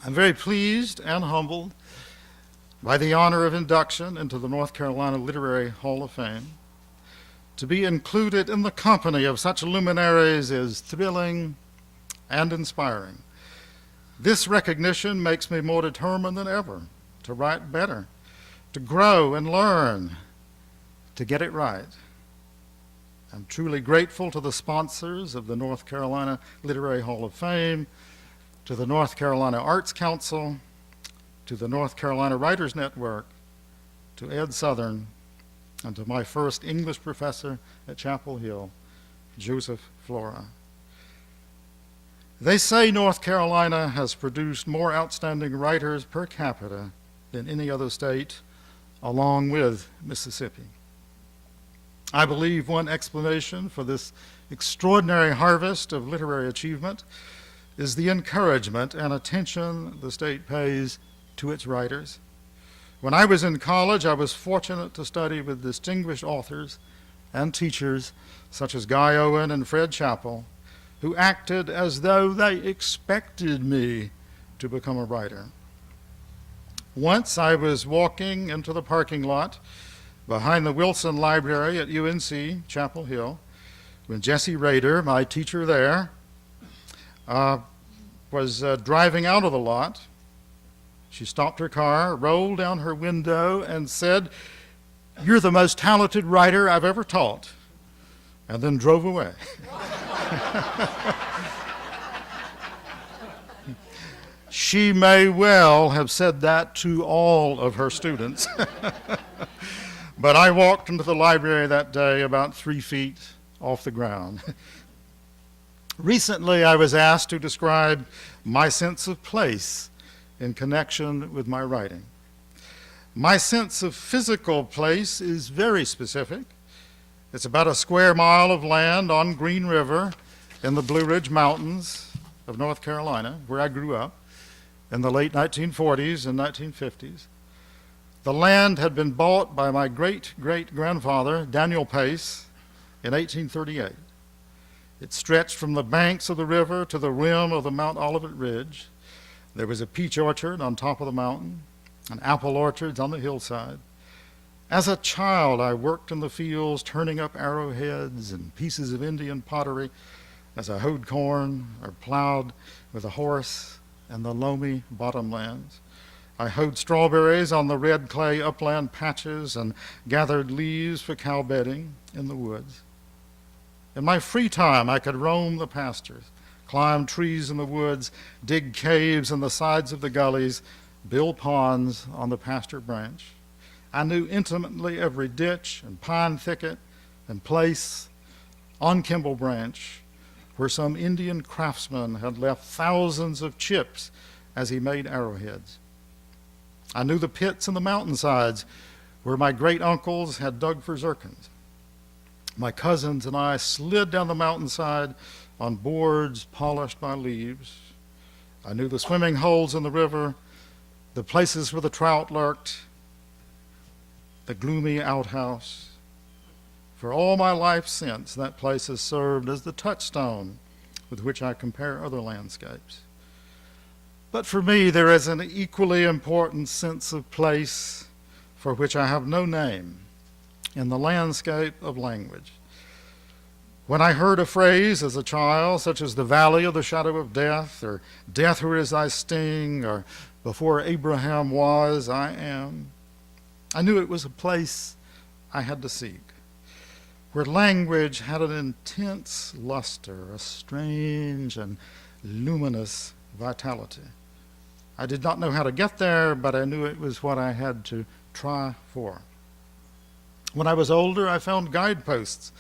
I'm very pleased and humbled by the honor of induction into the North Carolina Literary Hall of Fame. To be included in the company of such luminaries is thrilling and inspiring. This recognition makes me more determined than ever to write better, to grow and learn, to get it right. I'm truly grateful to the sponsors of the North Carolina Literary Hall of Fame, to the North Carolina Arts Council, to the North Carolina Writers Network, to Ed Southern, and to my first English professor at Chapel Hill, Joseph Flora. They say North Carolina has produced more outstanding writers per capita than any other state, along with Mississippi. I believe one explanation for this extraordinary harvest of literary achievement is the encouragement and attention the state pays to its writers. When I was in college, I was fortunate to study with distinguished authors and teachers such as Guy Owen and Fred Chappell, who acted as though they expected me to become a writer. Once I was walking into the parking lot behind the Wilson Library at UNC Chapel Hill when Jessie Rader, my teacher there, was driving out of the lot. She stopped her car, rolled down her window, and said, "You're the most talented writer I've ever taught," and then drove away. She may well have said that to all of her students. But I walked into the library that day about 3 feet off the ground. Recently, I was asked to describe my sense of place in connection with my writing. My sense of physical place is very specific. It's about a square mile of land on Green River in the Blue Ridge Mountains of North Carolina, where I grew up in the late 1940s and 1950s. The land had been bought by my great-great-grandfather, Daniel Pace, in 1838. It stretched from the banks of the river to the rim of the Mount Olivet Ridge. There was a peach orchard on top of the mountain and apple orchards on the hillside. As a child, I worked in the fields turning up arrowheads and pieces of Indian pottery as I hoed corn or plowed with a horse in the loamy bottomlands. I hoed strawberries on the red clay upland patches and gathered leaves for cow bedding in the woods. In my free time, I could roam the pastures, climb trees in the woods, dig caves in the sides of the gullies, build ponds on the pasture branch. I knew intimately every ditch and pine thicket and place on Kimball Branch where some Indian craftsman had left thousands of chips as he made arrowheads. I knew the pits and the mountainsides where my great-uncles had dug for zircons. My cousins and I slid down the mountainside on boards polished by leaves. I knew the swimming holes in the river, the places where the trout lurked, the gloomy outhouse. For all my life since, that place has served as the touchstone with which I compare other landscapes. But for me, there is an equally important sense of place for which I have no name in the landscape of language. When I heard a phrase as a child, such as the valley of the shadow of death, or death where is thy sting, or before Abraham was, I am, I knew it was a place I had to seek, where language had an intense luster, a strange and luminous vitality. I did not know how to get there, but I knew it was what I had to try for. When I was older, I found guideposts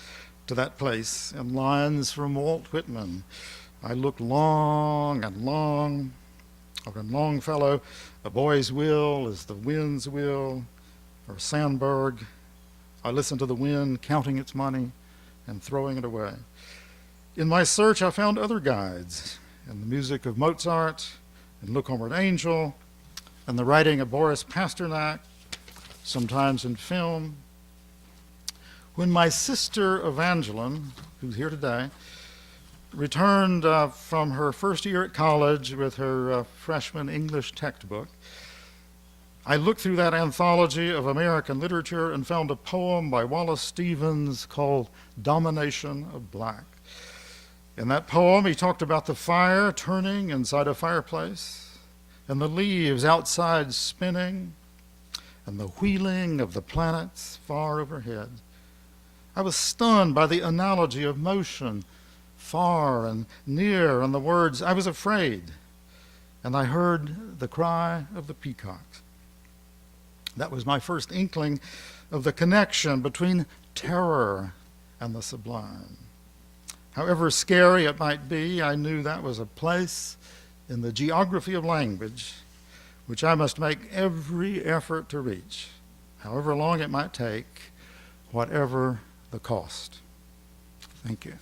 to that place in lines from Walt Whitman. I looked long and long, or in Longfellow, a boy's will is the wind's will, or Sandburg, I listened to the wind counting its money and throwing it away. In my search, I found other guides in the music of Mozart, and Look Homeward Angel, and the writing of Boris Pasternak, sometimes in film. When my sister Evangeline, who's here today, returned from her first year at college with her freshman English textbook, I looked through that anthology of American literature and found a poem by Wallace Stevens called Domination of Black. In that poem, he talked about the fire turning inside a fireplace, and the leaves outside spinning, and the wheeling of the planets far overhead. I was stunned by the analogy of motion, far and near, and the words, I was afraid, and I heard the cry of the peacocks. That was my first inkling of the connection between terror and the sublime. However scary it might be, I knew that was a place in the geography of language which I must make every effort to reach, however long it might take, whatever the cost. Thank you.